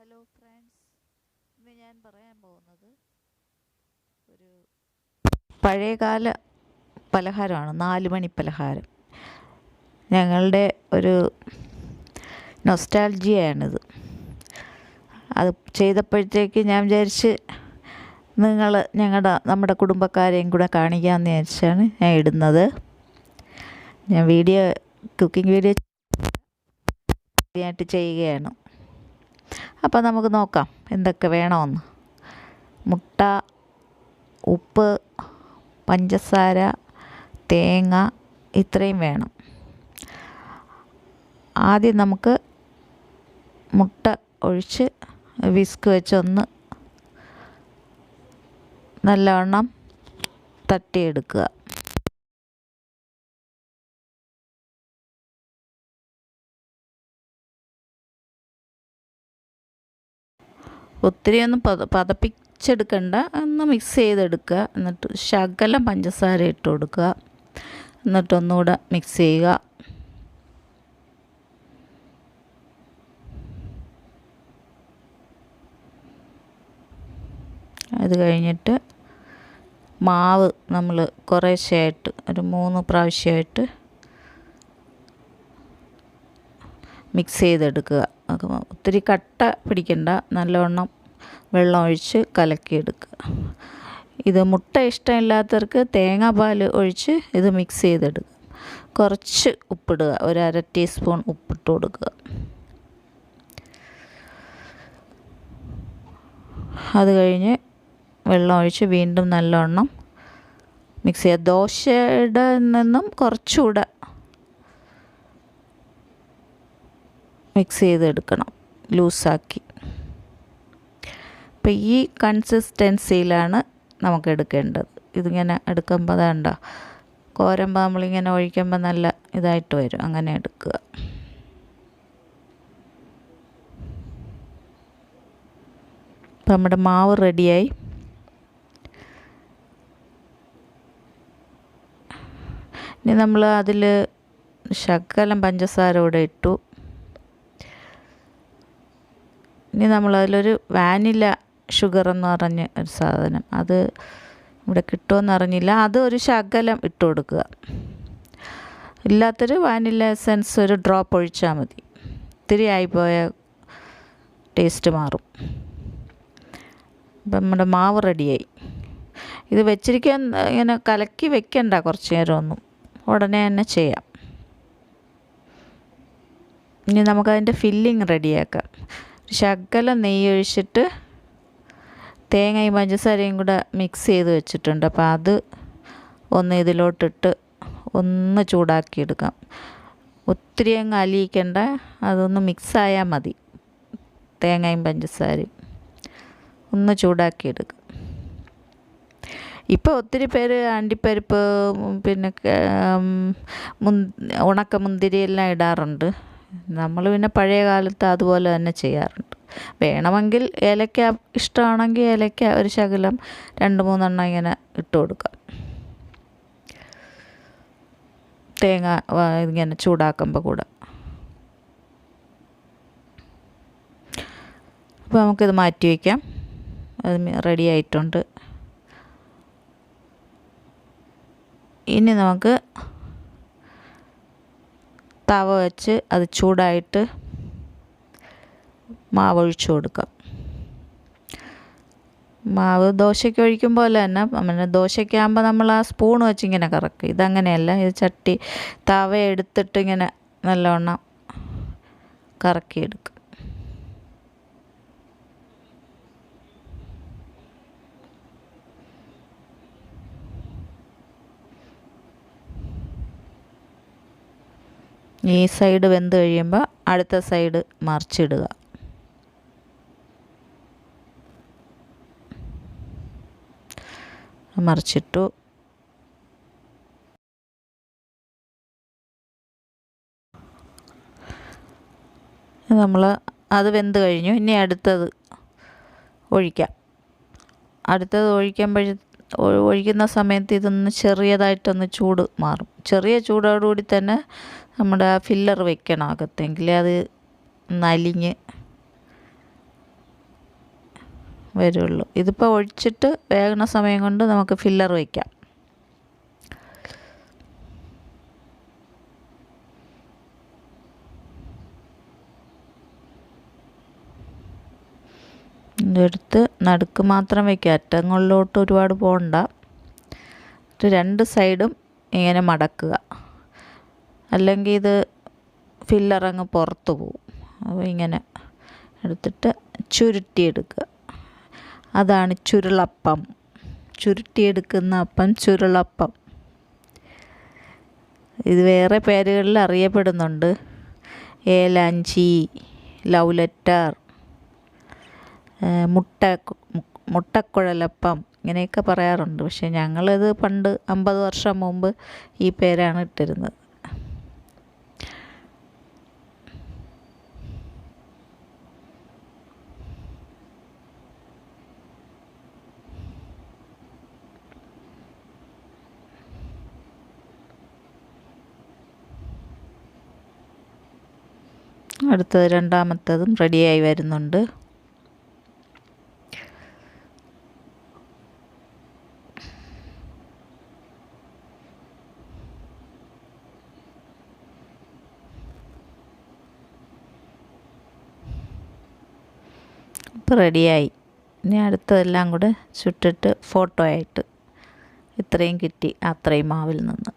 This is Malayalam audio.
ഹലോ ഫ്രണ്ട്സ്, ഇന്ന് ഞാൻ പറയാൻ പോകുന്നത് ഒരു പഴയകാല പലഹാരമാണ്, 4 മണി പലഹാരം. ഞങ്ങളുടെ ഒരു നൊസ്റ്റാൾജിയാണിത്. അത് ചെയ്തപ്പോഴത്തേക്ക് ഞാൻ വിചാരിച്ച് നമ്മുടെ കുടുംബക്കാരെയും കൂടെ കാണിക്കാമെന്ന് വിചാരിച്ചാണ് ഞാൻ ഇടുന്നത്. ഞാൻ കുക്കിംഗ് വീഡിയോ ആയിട്ട് ചെയ്യുകയാണ്. അപ്പോൾ നമുക്ക് നോക്കാം എന്തൊക്കെ വേണമെന്ന്. മുട്ട, ഉപ്പ്, പഞ്ചസാര, തേങ്ങ, ഇത്രയും വേണം. ആദ്യം നമുക്ക് മുട്ട ഒഴിച്ച് വിസ്ക് വെച്ചൊന്ന് നല്ലവണ്ണം തട്ടിയെടുക്കുക. ഒത്തിരിയൊന്നും പതപ്പിച്ചെടുക്കണ്ട, ഒന്ന് മിക്സ് ചെയ്തെടുക്കുക. എന്നിട്ട് ശകലം പഞ്ചസാര ഇട്ട് കൊടുക്കുക. എന്നിട്ടൊന്നുകൂടെ മിക്സ് ചെയ്യുക. അത് കഴിഞ്ഞിട്ട് മാവ് നമ്മൾ കുറേശ്ശെയായിട്ട് ഒരു 3 പ്രാവശ്യമായിട്ട് മിക്സ് ചെയ്തെടുക്കുക. ഒത്തിരി കട്ട പിടിക്കണ്ട, നല്ലവണ്ണം വെള്ളം ഒഴിച്ച് കലക്കിയെടുക്കുക. ഇത് മുട്ട ഇഷ്ടമില്ലാത്തവർക്ക് തേങ്ങാപ്പാൽ ഒഴിച്ച് ഇത് മിക്സ് ചെയ്തെടുക്കുക. കുറച്ച് ഉപ്പിടുക, ഒരു 1/2 ടീസ്പൂൺ ഉപ്പിട്ട് കൊടുക്കുക. അത് കഴിഞ്ഞ് വെള്ളം ഒഴിച്ച് വീണ്ടും നല്ലവണ്ണം മിക്സ് ചെയ്യുക. ദോശയുടെ നിന്നും കുറച്ചുകൂടെ മിക്സ് ചെയ്തെടുക്കണം, ലൂസാക്കി. അപ്പോൾ ഈ കൺസിസ്റ്റൻസിയിലാണ് നമുക്ക് എടുക്കേണ്ടത്. ഇതിങ്ങനെ എടുക്കുമ്പോൾ വേണ്ട, കോരുമ്പോൾ നമ്മളിങ്ങനെ ഒഴിക്കുമ്പോൾ നല്ല ഇതായിട്ട് വരും. അങ്ങനെ എടുക്കുക. അപ്പം നമ്മുടെ മാവ് റെഡിയായി. ഇനി നമ്മൾ അതിൽ ശകലം പഞ്ചസാര കൂടെ ഇട്ടു. ഇനി നമ്മളതിലൊരു വാനില ഷുഗർ എന്ന് പറഞ്ഞ ഒരു സാധനം, അത് ഇവിടെ കിട്ടുമെന്ന് അറിഞ്ഞില്ല, അത് ഒരു ശകലം ഇട്ട് കൊടുക്കുക. ഇല്ലാത്തൊരു വാനില എസൻസ് ഒരു ഡ്രോപ്പ് ഒഴിച്ചാൽ മതി. ഇത്തിരി ആയിപ്പോയ ടേസ്റ്റ് മാറും. അപ്പം നമ്മുടെ മാവ് റെഡിയായി. ഇത് വെച്ചിരിക്കാൻ ഇങ്ങനെ കലക്കി വെക്കണ്ട, കുറച്ച് നേരം ഒന്നും, ഉടനെ തന്നെ ചെയ്യാം. ഇനി നമുക്കതിൻ്റെ ഫില്ലിങ് റെഡിയാക്കാം. ശകലം നെയ്യ് ഒഴിച്ചിട്ട് തേങ്ങയും പഞ്ചസാരയും കൂടെ മിക്സ് ചെയ്ത് വെച്ചിട്ടുണ്ട്. അപ്പോൾ അത് ഒന്ന് ഇതിലോട്ടിട്ട് ഒന്ന് ചൂടാക്കിയെടുക്കാം. ഒത്തിരി അങ്ങ് അലിയിക്കണ്ട, അതൊന്ന് മിക്സായാൽ മതി. തേങ്ങയും പഞ്ചസാരയും ഒന്ന് ചൂടാക്കിയെടുക്കുക. ഇപ്പോൾ ഒത്തിരി പേര് അണ്ടിപ്പരിപ്പ് പിന്നെ ഉണക്കമുന്തിരി എല്ലാം ഇടാറുണ്ട്. നമ്മൾ പിന്നെ പഴയ കാലത്ത് അതുപോലെ തന്നെ ചെയ്യാറുണ്ട്. വേണമെങ്കിൽ ഏലക്ക ഇഷ്ടമാണെങ്കിൽ ഏലക്ക ഒരു ശകലം 2-3 എണ്ണം ഇങ്ങനെ ഇട്ട് കൊടുക്കാം. തേങ്ങ ഇങ്ങനെ ചൂടാക്കുമ്പോൾ കൂടെ. അപ്പോൾ നമുക്കിത് മാറ്റി വയ്ക്കാം. അത് റെഡി ആയിട്ടുണ്ട്. ഇനി നമുക്ക് തവ വെച്ച് അത് ചൂടായിട്ട് മാവ് ഒഴിച്ചു കൊടുക്കാം. മാവ് ദോശയ്ക്ക് ഒഴിക്കും പോലെ തന്നെ, പിന്നെ ദോശയ്ക്കാകുമ്പോൾ നമ്മൾ ആ സ്പൂൺ വെച്ച് ഇങ്ങനെ കറക്കും. ഇതങ്ങനെയല്ല, ഇത് തവ എടുത്തിട്ട് ഇങ്ങനെ നല്ലവണ്ണം കറക്കിയെടുക്കും. ഈ സൈഡ് വെന്ത് കഴിയുമ്പോൾ അടുത്ത സൈഡ് മറിച്ചിടുക. മറിച്ചിട്ടു. നമ്മൾ അത് വെന്ത് കഴിഞ്ഞു. ഇനി അടുത്തത് ഒഴിക്കാം. അടുത്തത് ഒഴിക്കുന്ന സമയത്ത് ഇതൊന്ന് ചെറിയതായിട്ടൊന്ന് ചൂട് മാറും. ചെറിയ ചൂടോടുകൂടി തന്നെ നമ്മുടെ ഫില്ലർ വെക്കണം അകത്തെങ്കിൽ അത് നലിഞ്ഞ് വരുള്ളൂ. ഇതിപ്പോൾ ഒഴിച്ചിട്ട് വേകുന്ന സമയം കൊണ്ട് നമുക്ക് ഫില്ലർ വയ്ക്കാം. ഇതെടുത്ത് നടുക്ക് മാത്രം വയ്ക്കുക, അറ്റങ്ങളിലോട്ട് ഒരുപാട് പോകണ്ട. രണ്ട് സൈഡും ഇങ്ങനെ മടക്കുക, അല്ലെങ്കിൽ ഇത് ഫില്ലറങ്ങ് പുറത്ത് പോവും. അപ്പോൾ ഇങ്ങനെ എടുത്തിട്ട് ചുരുട്ടിയെടുക്കുക. അതാണ് ചുരുളപ്പം. ചുരുട്ടിയെടുക്കുന്ന അപ്പം ചുരുളപ്പം. ഇത് വേറെ പേരുകളിൽ അറിയപ്പെടുന്നുണ്ട്. ഏലാഞ്ചി, ലവ് ലെറ്റർ, മുട്ടക്കുഴലപ്പം ഇങ്ങനെയൊക്കെ പറയാറുണ്ട്. പക്ഷേ ഞങ്ങളിത് പണ്ട് 50 വർഷം മുമ്പ് ഈ പേരാണ് ഇട്ടിരുന്നത്. അടുത്തത് രണ്ടാമത്തതും റെഡിയായി വരുന്നുണ്ട്. ഇപ്പോൾ റെഡിയായി. ഇനി അടുത്തതെല്ലാം കൂടെ ചുട്ടിട്ട് ഫോട്ടോ ആയിട്ട് ഇത്രയും കിട്ടി അത്രയും മാവിൽ നിന്ന്.